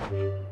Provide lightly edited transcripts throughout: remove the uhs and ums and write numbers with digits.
The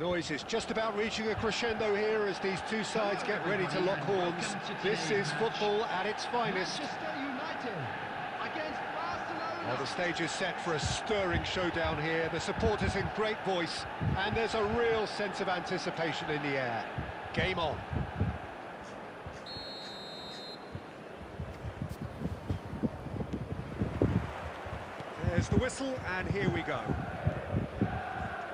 noise is just about reaching a crescendo here as these two sides get ready to lock horns. This is football at its finest. Well, the stage is set for a stirring showdown here. The supporters in great voice, and there's a real sense of anticipation in the air. Game on. There's the whistle, and here we go.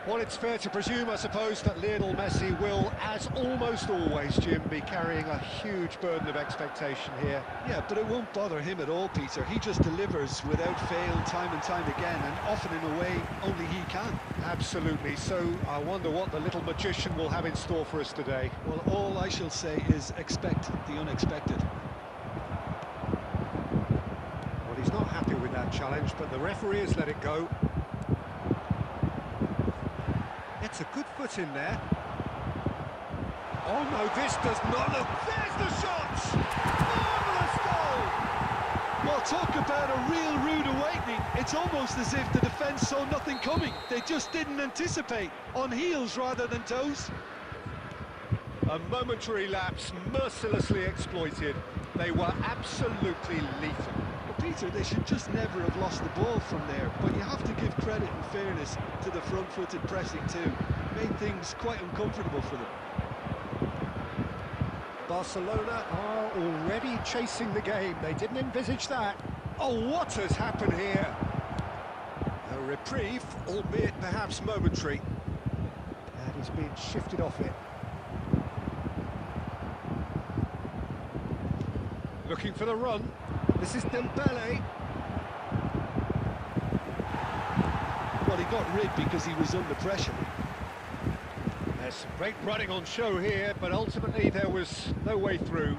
Well, it's fair to presume, I suppose, that Lionel Messi will, as almost always, Jim, be carrying a huge burden of expectation here. Yeah, but it won't bother him at all, Peter. He just delivers without fail time and time again, and often in a way only he can. Absolutely. So I wonder what the little magician will have in store for us today. Well, all I shall say is expect the unexpected. Well, he's not happy with that challenge, but the referee has let it go. It's a good foot in there. Oh no, this does not look... There's the shot! Marvellous goal! Well, talk about a real rude awakening. It's almost as if the defence saw nothing coming. They just didn't anticipate. On heels rather than toes. A momentary lapse, mercilessly exploited. They were absolutely lethal. Peter, they should just never have lost the ball from there, but you have to give credit and fairness to the front-footed pressing too. Made things quite uncomfortable for them. Barcelona are already chasing the game. They didn't envisage that. Oh, what has happened here? A reprieve, albeit perhaps momentary. And he's been shifted off it. Looking for the run. This is Dembele. Well, he got rid because he was under pressure. There's some great running on show here, but ultimately there was no way through.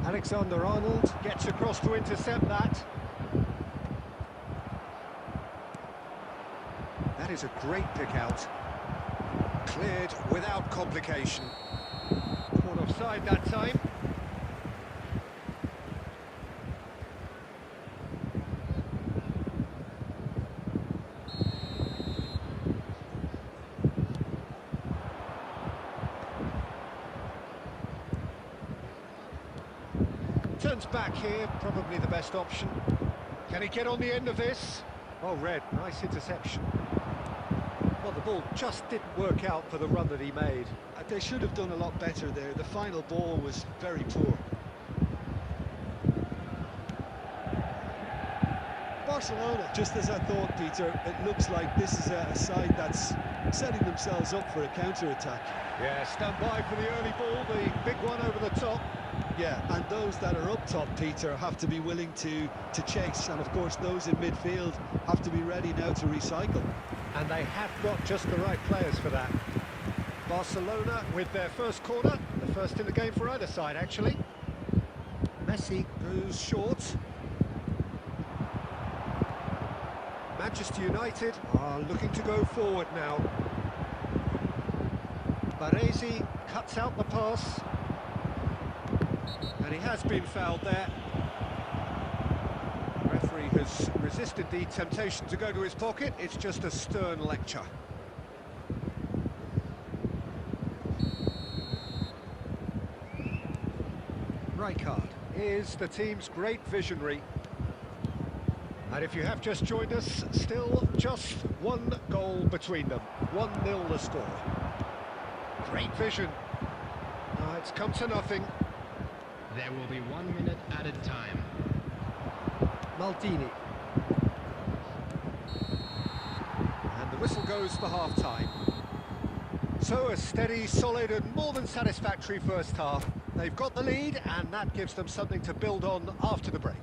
Alexander-Arnold gets across to intercept that. That is a great pick out. Cleared without complication. Caught offside that time. Turns back here, probably the best option. Can he get on the end of this? Well read, nice interception. Well, the ball just didn't work out for the run that he made. They should have done a lot better there. The final ball was very poor. Barcelona, just as I thought, Peter, it looks like this is a side that's setting themselves up for a counter-attack. Yeah, stand by for the early ball, the big one over the top. Yeah, and those that are up top, Peter, have to be willing to chase, and of course those in midfield have to be ready now to recycle. And they have got just the right players for that. Barcelona with their first corner, the first in the game for either side, actually. Messi goes short. Manchester United are looking to go forward now. Baresi cuts out the pass. And he has been fouled there. The referee has resisted the temptation to go to his pocket. It's just a stern lecture. Rijkaard is the team's great visionary. And if you have just joined us, still just one goal between them. 1-0 the score. Great vision. It's come to nothing. There will be 1 minute added time. Maldini. And the whistle goes for half-time. So a steady, solid and more than satisfactory first half. They've got the lead and that gives them something to build on after the break.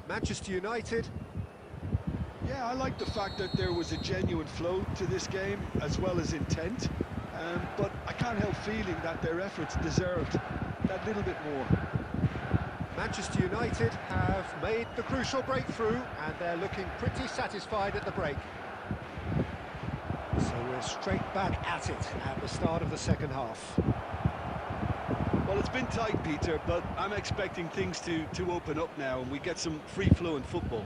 Manchester United. Yeah, I like the fact that there was a genuine flow to this game as well as intent. But I can't help feeling that their efforts deserved that little bit more. Manchester United have made the crucial breakthrough and they're looking pretty satisfied at the break. So we're straight back at it at the start of the second half. Well, it's been tight, Peter, but I'm expecting things to open up now and we get some free-flowing football.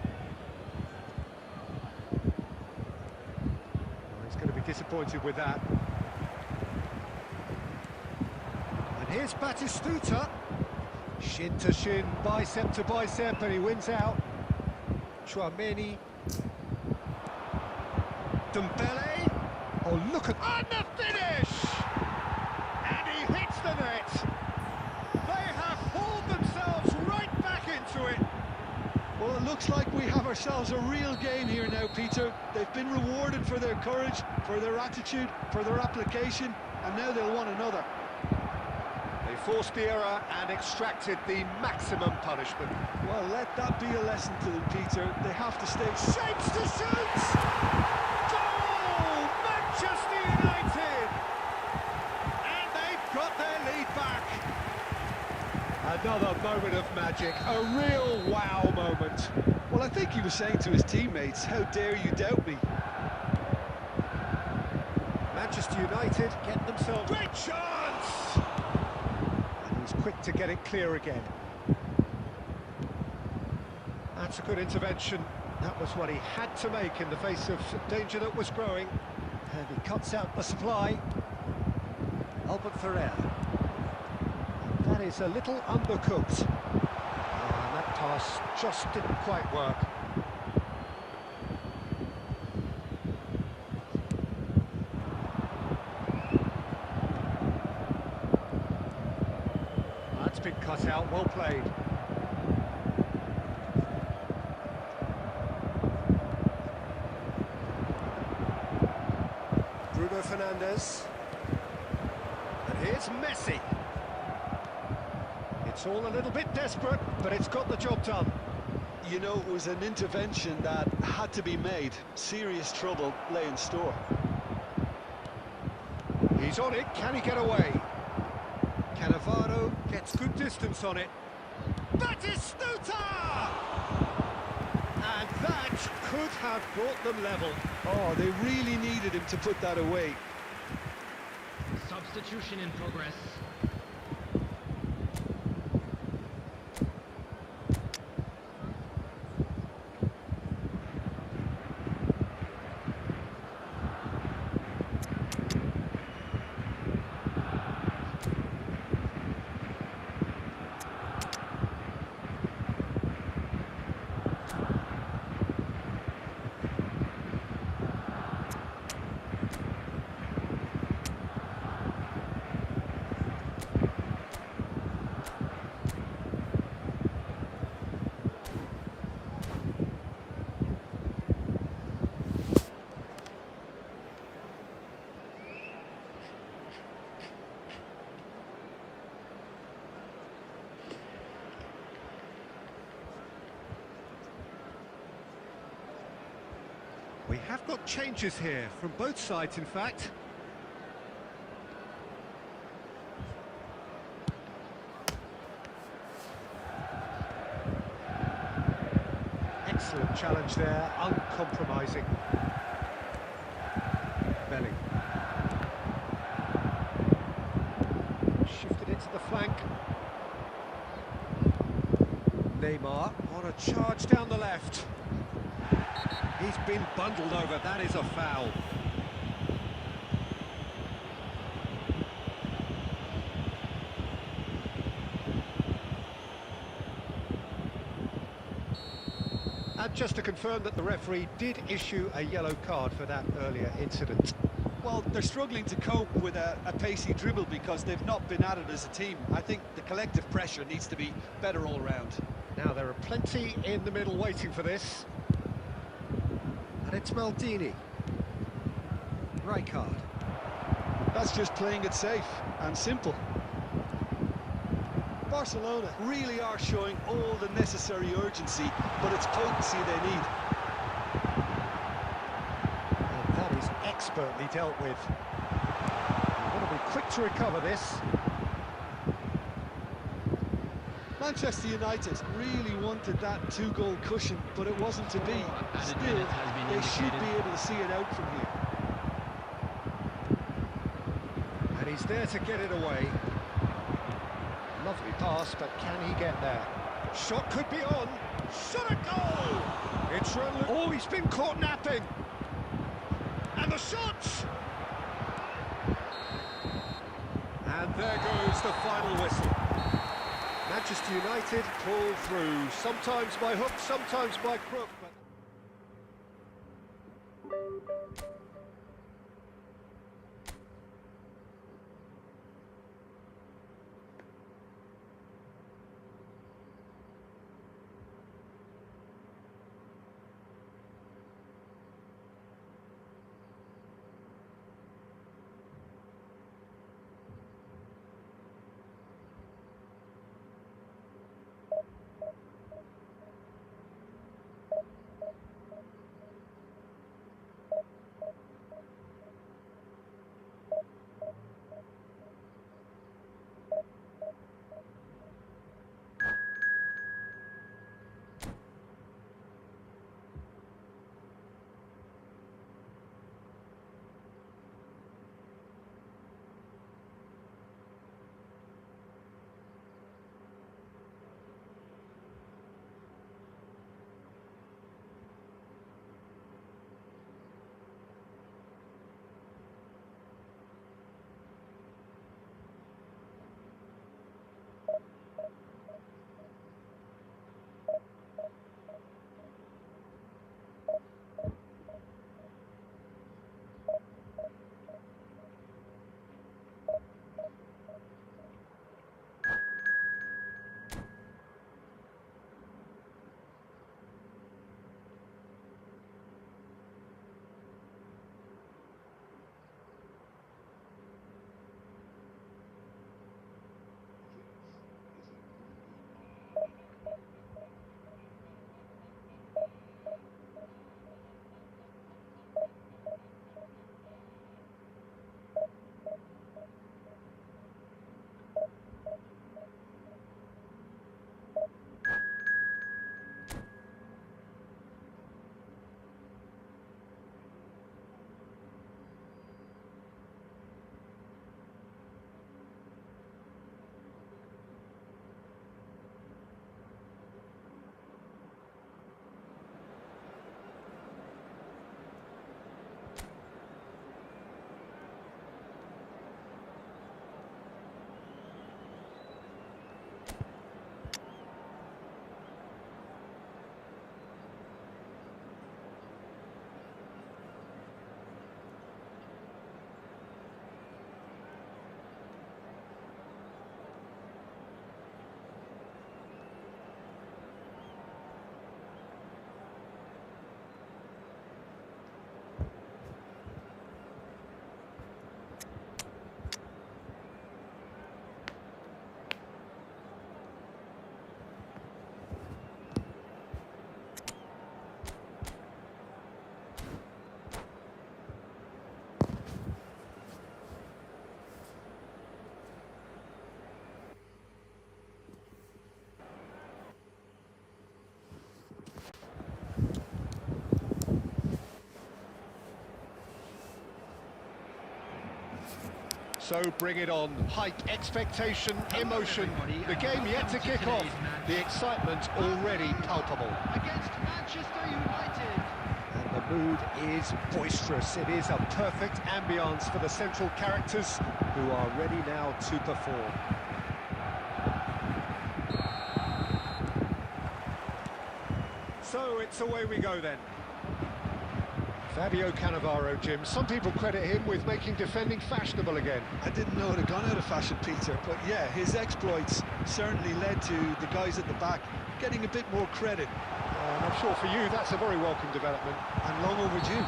Well, he's going to be disappointed with that. Here's Batistuta, shin to shin, bicep to bicep, and he wins out. Chouameni. Dembele. Oh, look at... And the finish! And he hits the net. They have hauled themselves right back into it. Well, it looks like we have ourselves a real game here now, Peter. They've been rewarded for their courage, for their attitude, for their application, and now they'll want another. They forced the error and extracted the maximum punishment. Well, let that be a lesson to them, Peter. They have to stay... Shapes to shoot! Goal! Manchester United! And they've got their lead back. Another moment of magic, a real wow moment. Well, I think he was saying to his teammates, how dare you doubt me? Manchester United get themselves... Great chance! And he's quick to get it clear again. That's a good intervention. That was what he had to make in the face of danger that was growing. And he cuts out the supply. Albert Ferrer. That is a little undercooked. And that pass just didn't quite work. That's been cut out, well played. Fernandez. And here's Messi. It's all a little bit desperate, but it's got the job done. You know, it was an intervention that had to be made. Serious trouble lay in store. He's on it, can he get away? Cannavaro gets good distance on it. Batistuta! And that could have brought them level. Oh, they really needed him to put that away. Substitution in progress. We have got changes here, from both sides in fact. Excellent challenge there, uncompromising. Belly. Shifted it to the flank. Neymar on a charge down the left. He's been bundled over, that is a foul. And just to confirm that the referee did issue a yellow card for that earlier incident. Well, they're struggling to cope with a pacey dribble because they've not been at it as a team. I think the collective pressure needs to be better all round. Now there are plenty in the middle waiting for this. And it's Maldini. Rijkaard. That's just playing it safe and simple. Barcelona really are showing all the necessary urgency, but it's potency they need. And that is expertly dealt with. You've got to be quick to recover this. Manchester United really wanted that two-goal cushion, but it wasn't to be. Still, they should be able to see it out from here. And he's there to get it away. Lovely pass, but can he get there? Shot could be on. Shot a goal! It's run. Oh, he's been caught napping. And the shot! And there goes the final whistle. Manchester United pull through, sometimes by hook, sometimes by crook. So bring it on. Hype, expectation, emotion. The game yet to kick off. The excitement already palpable. Against Manchester United. And the mood is boisterous. It is a perfect ambience for the central characters who are ready now to perform. So it's away we go then. Fabio Cannavaro, Jim. Some people credit him with making defending fashionable again. I didn't know it had gone out of fashion, Peter, but yeah, his exploits certainly led to the guys at the back getting a bit more credit. And I'm sure for you that's a very welcome development. And long overdue.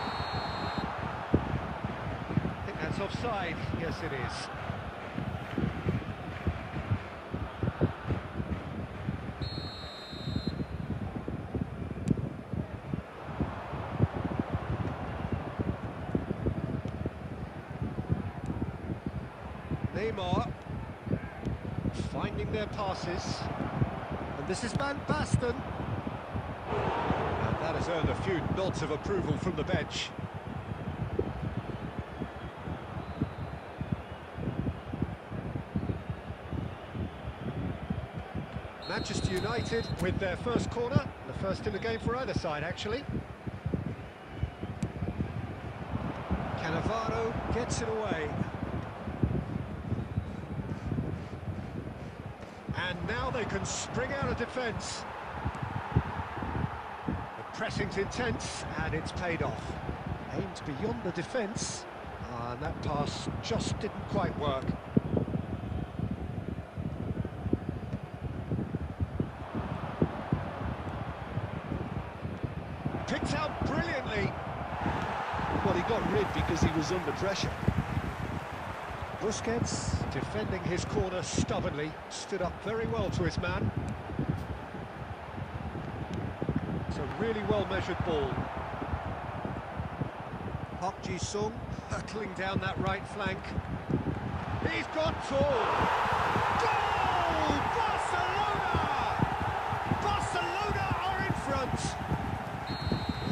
I think that's offside. Yes, it is. Neymar finding their passes, and this is Van Basten, and that has earned a few nods of approval from the bench. Manchester United with their first corner, the first in the game for either side actually. Cannavaro gets it away. And now they can spring out of defence. The pressing's intense, and it's paid off. Aimed beyond the defence, and that pass just didn't quite work. Picked out brilliantly. Well, he got rid because he was under pressure. Busquets, defending his corner stubbornly, stood up very well to his man. It's a really well-measured ball. Park Ji-sung hurtling down that right flank. He's got tall. Goal! Barcelona! Barcelona are in front.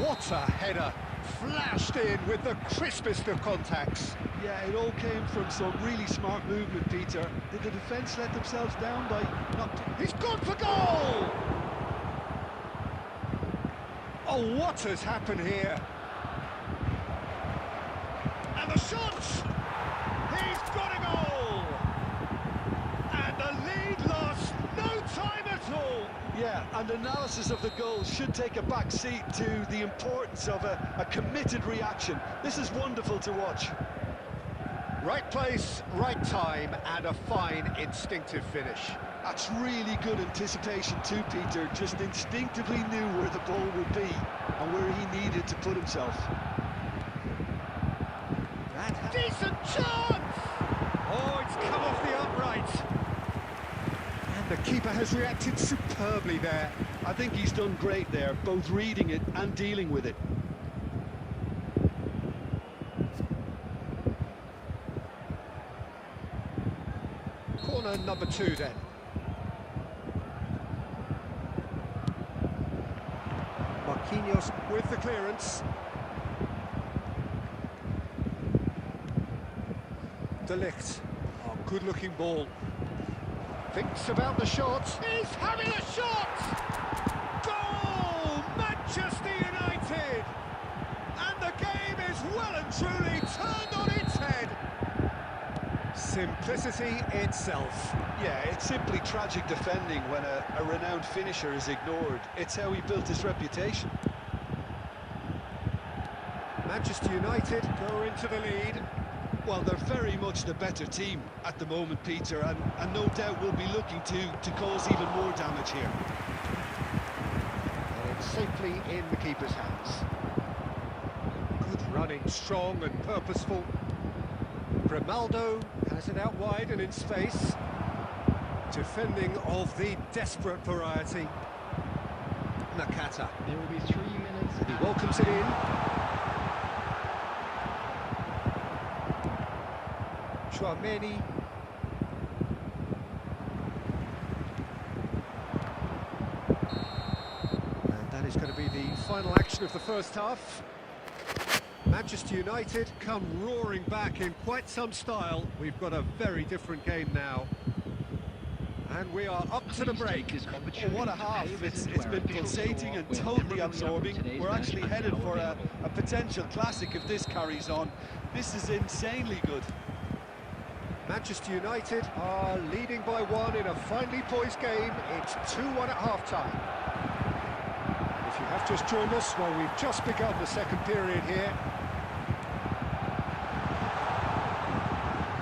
What a header! Flashed in with the crispest of contacts. Yeah, it all came from some really smart movement, Peter. Did the defence let themselves down by not... He's gone for goal! Oh, what has happened here? And the shot! He's got a goal! And the lead lost no time at all! Yeah, and analysis of the goal should take a back seat to the importance of a committed reaction. This is wonderful to watch. Right place, right time, and a fine instinctive finish. That's really good anticipation too, Peter. Just instinctively knew where the ball would be and where he needed to put himself. Decent chance! Oh, it's come off the upright. And the keeper has reacted superbly there. I think he's done great there, both reading it and dealing with it. Corner number 2 then. Marquinhos with the clearance. De Ligt. Oh, good looking ball. Thinks about the shot. He's having a shot! Goal! Manchester United! And the game is well and truly turned on its head. Simplicity itself. Yeah, it's simply tragic defending when a renowned finisher is ignored. It's how he built his reputation. Manchester United go into the lead. Well, they're very much the better team at the moment, Peter, and no doubt will be looking to cause even more damage here. And it's safely in the keeper's hands. Good running, strong and purposeful. Grimaldo has it out wide and in space. Defending of the desperate variety. Nakata. There will be 3 minutes. He welcomes it in. Chouameni. And that is going to be the final action of the first half. Manchester United come roaring back in quite some style. We've got a very different game now. And we are up to the break. Oh, what a half. It's been pulsating and totally absorbing. We're actually headed for a potential classic if this carries on. This is insanely good. Manchester United are leading by 1 in a finely poised game. It's 2-1 at half-time. If you have just joined us, well, we've just begun the second period here.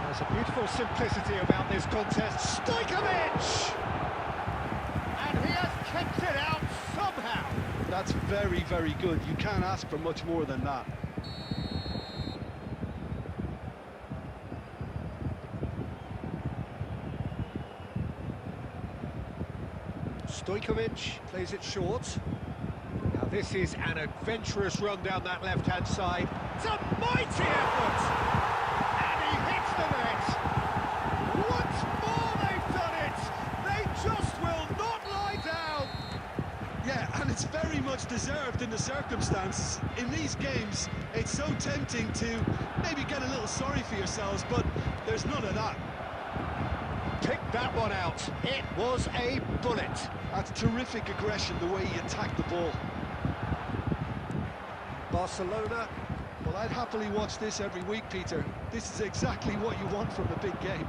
There's a beautiful simplicity about this contest. Stojkovic! And he has kept it out somehow. That's very, very good. You can't ask for much more than that. Stojkovic plays it short. Now this is an adventurous run down that left-hand side. It's a mighty effort! And he hits the net! Once more they've done it! They just will not lie down! Yeah, and it's very much deserved in the circumstances. In these games, it's so tempting to maybe get a little sorry for yourselves, but there's none of that. Pick that one out. It was a bullet. That's terrific aggression, the way he attacked the ball. Barcelona. Well, I'd happily watch this every week, Peter. This is exactly what you want from a big game.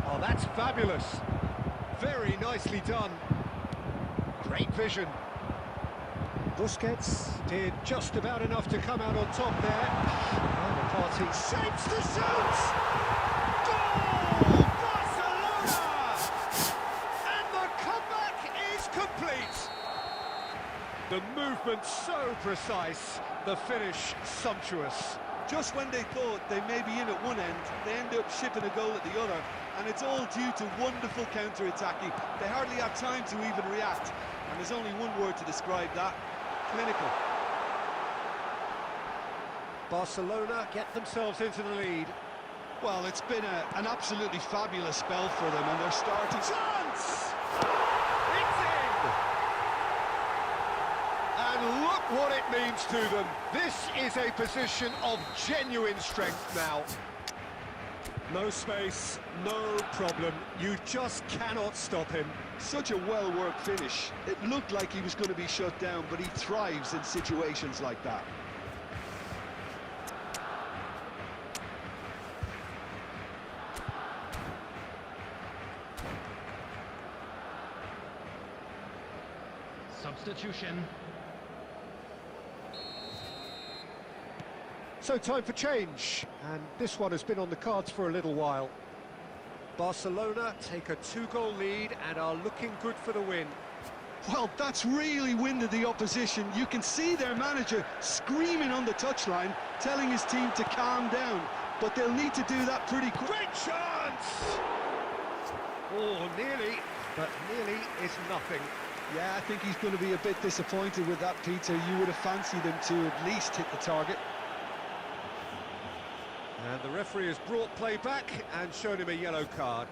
Oh, that's fabulous. Very nicely done. Great vision. Busquets did just about enough to come out on top there. And the party shapes the shot! Goal! Barcelona! And the comeback is complete. The movement so precise, the finish sumptuous. Just when they thought they may be in at one end, they end up shipping a goal at the other, and it's all due to wonderful counter-attacking. They hardly have time to even react, and there's only one word to describe that: clinical. Barcelona get themselves into the lead. Well, it's been an absolutely fabulous spell for them, and they're starting... Chance! It's in! And look what it means to them. This is a position of genuine strength now. No space, no problem. You just cannot stop him. Such a well-worked finish. It looked like he was going to be shut down, but he thrives in situations like that. Substitution. So time for change, and this one has been on the cards for a little while. Barcelona take a 2-goal lead and are looking good for the win. Well, that's really winded the opposition. You can see their manager screaming on the touchline, telling his team to calm down, but they'll need to do that pretty quick. Great chance! Oh, nearly, but nearly is nothing. Yeah, I think he's going to be a bit disappointed with that, Peter. You would have fancied him to at least hit the target. And the referee has brought play back and shown him a yellow card.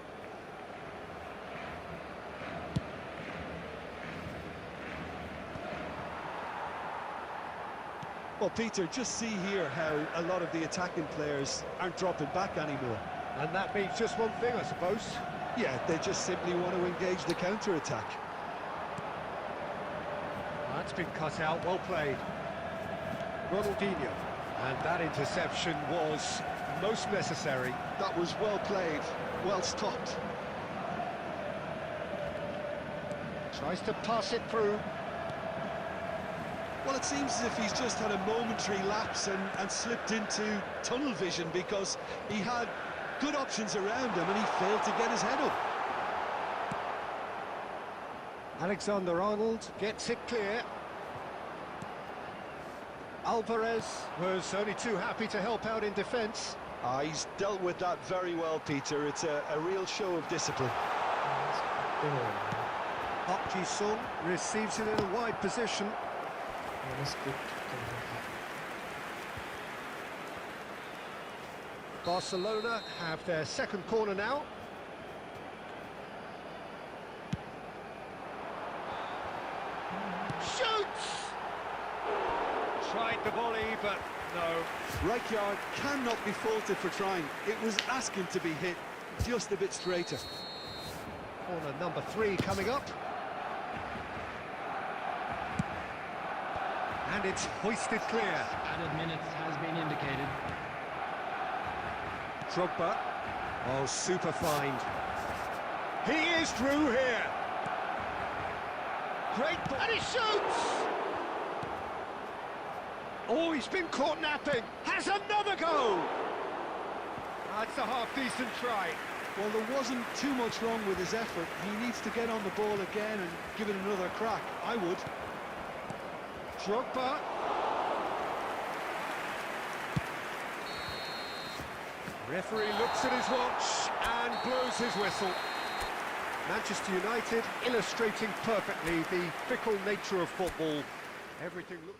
Well, Peter, just see here how a lot of the attacking players aren't dropping back anymore. And that means just one thing, I suppose. Yeah, they just simply want to engage the counter-attack. That's been cut out, well played. Ronaldinho. And that interception was most necessary. That was well played, well stopped. Tries to pass it through. Well, it seems as if he's just had a momentary lapse and slipped into tunnel vision, because he had good options around him and he failed to get his head up. Alexander-Arnold gets it clear. Alvarez was only too happy to help out in defence. He's dealt with that very well, Peter. It's a real show of discipline. Park Ji-sung receives it in a wide position. Barcelona have their second corner now. Shoots! Tried the volley, but No. Right yard cannot be faulted for trying. It was asking to be hit just a bit straighter. Corner number 3 coming up. And it's hoisted clear. Added minutes has been indicated. Drogba. Oh, super find. He is through here. Great ball. And he shoots! Oh, he's been caught napping. Has another go! That's a half-decent try. Well, there wasn't too much wrong with his effort. He needs to get on the ball again and give it another crack. I would. Drogba. Referee looks at his watch and blows his whistle. Manchester United illustrating perfectly the fickle nature of football. Everything looks...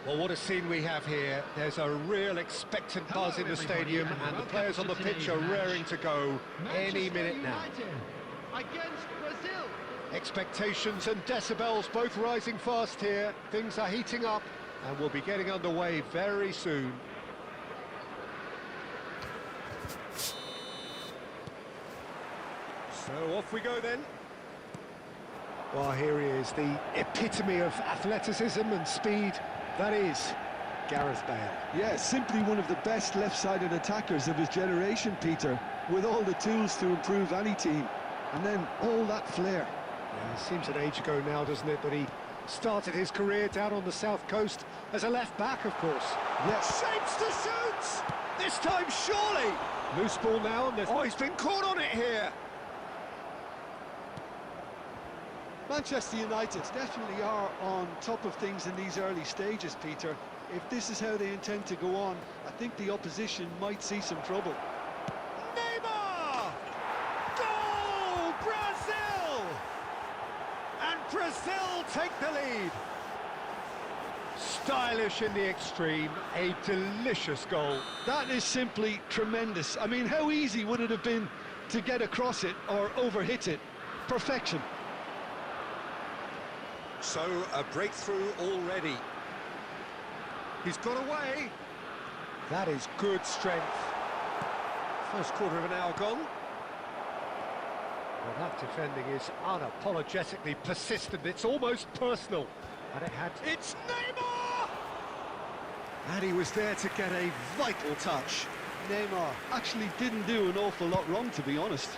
Well, what a scene we have here. There's a real expectant buzz in the stadium, and the players on the pitch are raring to go any minute now. Against Brazil. Expectations and decibels both rising fast here. Things are heating up, and we'll be getting underway very soon. So off we go then. Well, here he is, the epitome of athleticism and speed. That is Gareth Bale. Yeah, simply one of the best left-sided attackers of his generation, Peter, with all the tools to improve any team. And then all that flair. Yeah, it seems an age ago now, doesn't it? But he started his career down on the south coast as a left-back, of course. Yes. Shapes to shoot! This time, surely! Loose ball now, and oh, he's been caught on it here! Manchester United definitely are on top of things in these early stages, Peter. If this is how they intend to go on, I think the opposition might see some trouble. Neymar! Goal! Brazil! And Brazil take the lead. Stylish in the extreme, a delicious goal. That is simply tremendous. I mean, how easy would it have been to get across it or overhit it? Perfection. So, a breakthrough already. He's got away. That is good strength. First quarter of an hour gone. Well, that defending is unapologetically persistent. It's almost personal. And it had... It's Neymar! And he was there to get a vital touch. Neymar actually didn't do an awful lot wrong, to be honest.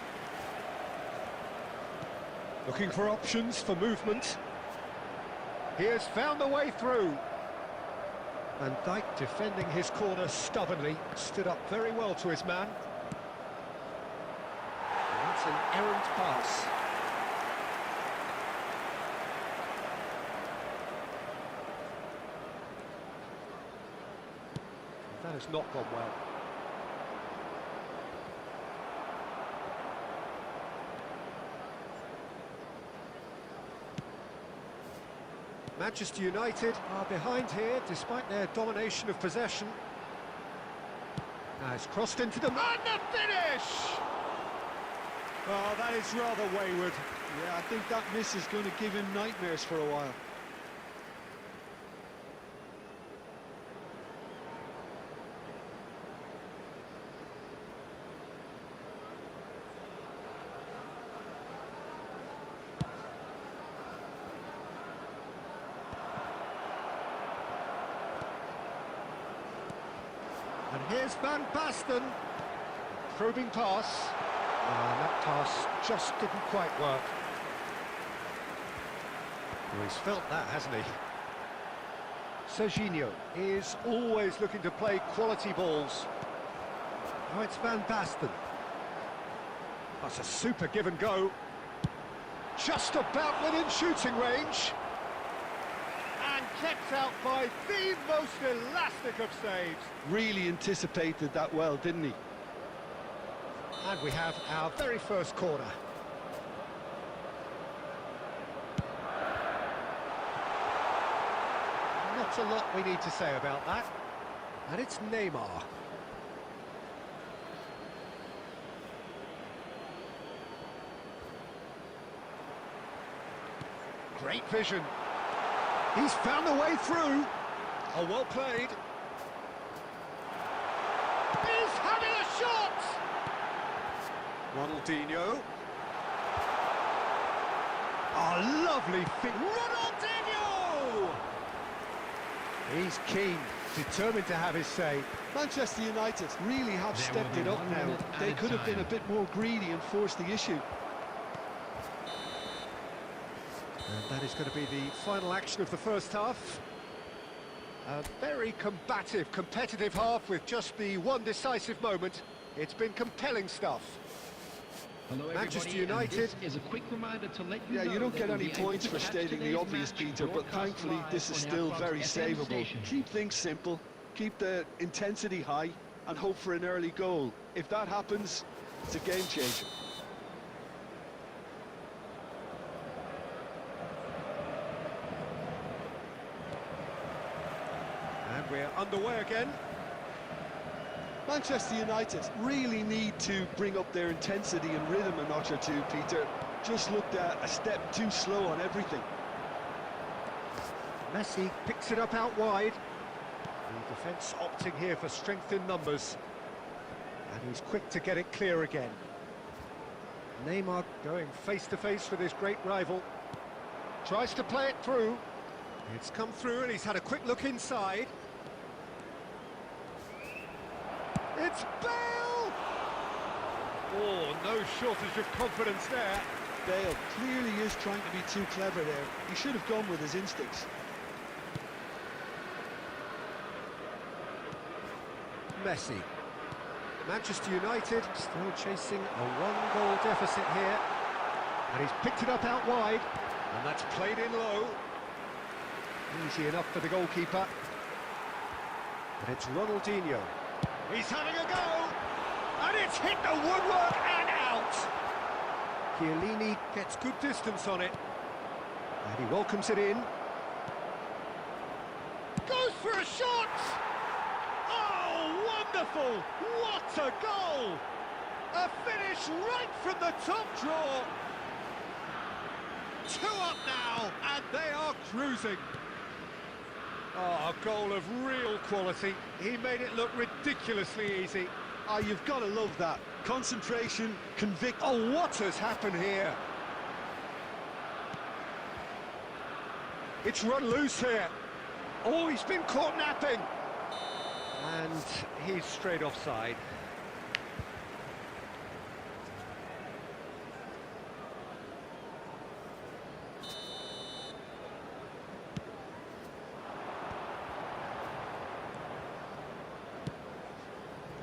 Looking for options for movement. He has found a way through. Van Dijk defending his corner stubbornly, stood up very well to his man. And that's an errant pass. That has not gone well. Manchester United are behind here, despite their domination of possession. Has crossed into the... And the finish! Oh, that is rather wayward. Yeah, I think that miss is going to give him nightmares for a while. And here's Van Basten. Probing pass. And that pass just didn't quite work. Well, he's felt that, hasn't he? Serginho is always looking to play quality balls. Now it's Van Basten. That's a super give and go. Just about within shooting range. And kept out by the most elastic of saves. Really anticipated that well, didn't he? And we have our very first corner. Not a lot we need to say about that. And it's Neymar. Great vision. He's found the way through. Oh, well played. He's having a shot! Ronaldinho. Oh, lovely fit. Ronaldinho! He's keen, determined to have his say. Manchester United really have stepped it up now. They could have been a bit more greedy and forced the issue. And that is going to be the final action of the first half. A very combative, competitive half with just the one decisive moment. It's been compelling stuff. Hello, Manchester everybody, and United. this is a quick reminder to let you Yeah, know you don't that get we'll any be able points to for catch stating the today's obvious, match Peter, but broadcast thankfully live this is on still our very Fox FM savable. station. Keep things simple, keep the intensity high, and hope for an early goal. If that happens, it's a game changer. And we're underway again. Manchester United really need to bring up their intensity and rhythm a notch or two, Peter. Just looked a step too slow on everything. Messi picks it up out wide. The defence opting here for strength in numbers. And he's quick to get it clear again. Neymar going face-to-face with his great rival. Tries to play it through. It's come through and he's had a quick look inside. It's Bale! Oh, no shortage of confidence there. Bale clearly is trying to be too clever there. He should have gone with his instincts. Messi. Manchester United still chasing a one-goal deficit here. And he's picked it up out wide. And that's played in low. Easy enough for the goalkeeper. But it's Ronaldinho. He's having a go! And it's hit the woodwork and out! Chiellini gets good distance on it. And he welcomes it in. Goes for a shot! Oh, wonderful! What a goal! A finish right from the top draw! 2 up now, and they are cruising. Oh, a goal of real quality. He made it look ridiculously easy. Ah, you've got to love that. Concentration, conviction. Oh, what has happened here? It's run loose here. Oh, he's been caught napping. And he's straight offside.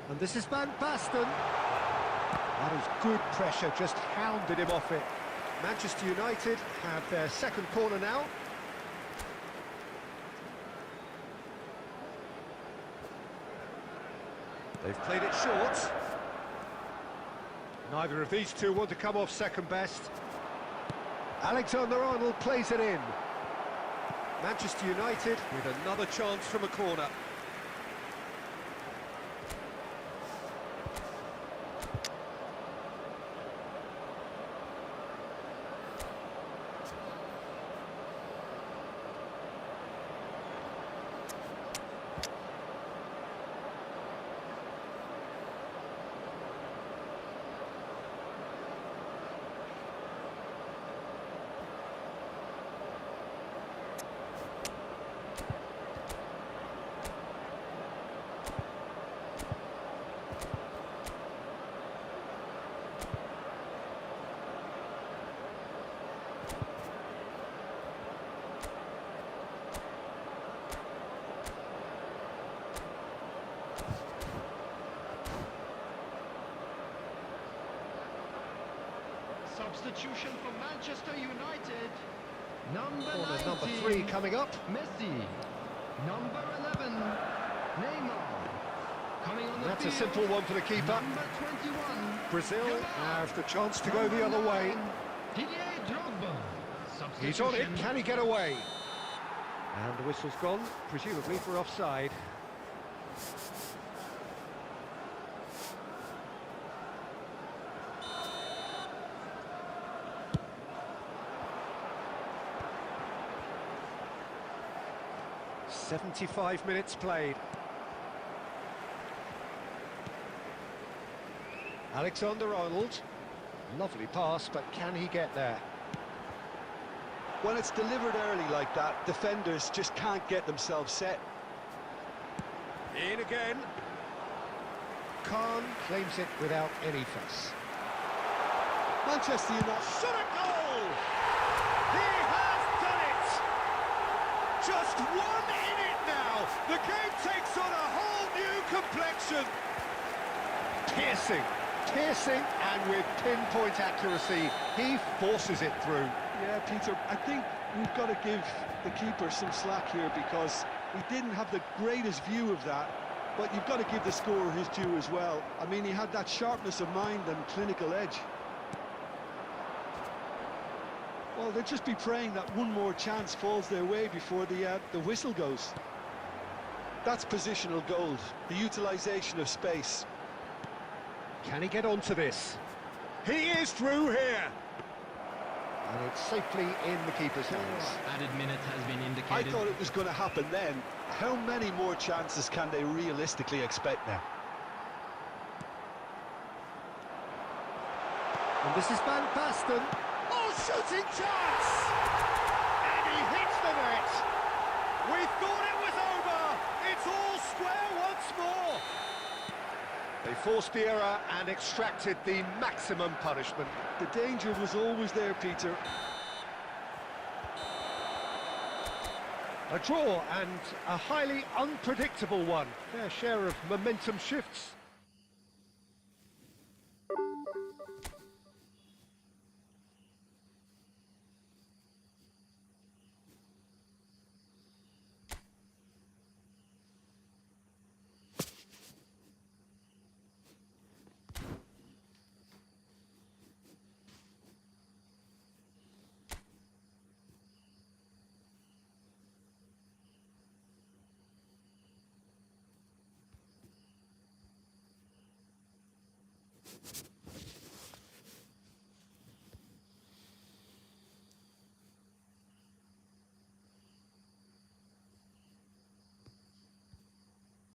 And this is Van Basten. That is good pressure, just hounded him off it. Manchester United have their second corner now. They've played it short. Neither of these two want to come off second best. Alexander-Arnold plays it in. Manchester United with another chance from a corner. Substitution for Manchester United. Number Corner 90. number 3 coming up. Messi. Number 11. Neymar. Coming on the That's field. a simple one for the keeper. Number 21. Brazil Gabon. have the chance to go the Number other way. 9, Didier Drogba. He's on it, Substitution. can he get away? And the whistle's gone, presumably for offside. "75 minutes played. Alexander-Arnold. Lovely pass, but can he get there? When it's delivered early like that, defenders just can't get themselves set. In again. Khan claims it without any fuss. Manchester United. Shot a goal! He has done it! Just one in it now! The game takes on a whole new complexion! Piercing, and with pinpoint accuracy, he forces it through. Yeah, Peter, I think we've got to give the keeper some slack here because he didn't have the greatest view of that, but you've got to give the scorer his due as well. I mean, he had that sharpness of mind and clinical edge. Well, they'll just be praying that one more chance falls their way before the whistle goes. That's positional gold, the utilisation of space. Can he get onto this? He is through here! And it's safely in the keeper's hands. Added minute has been I indicated. thought it was going to happen then. How many more chances can they realistically expect now? And this is Van Basten. Oh, shooting chance! And he hits the net! We thought it was over! It's all square once more! They forced the error and extracted the maximum punishment. The danger was always there, Peter. A draw and a highly unpredictable one. Fair share of momentum shifts.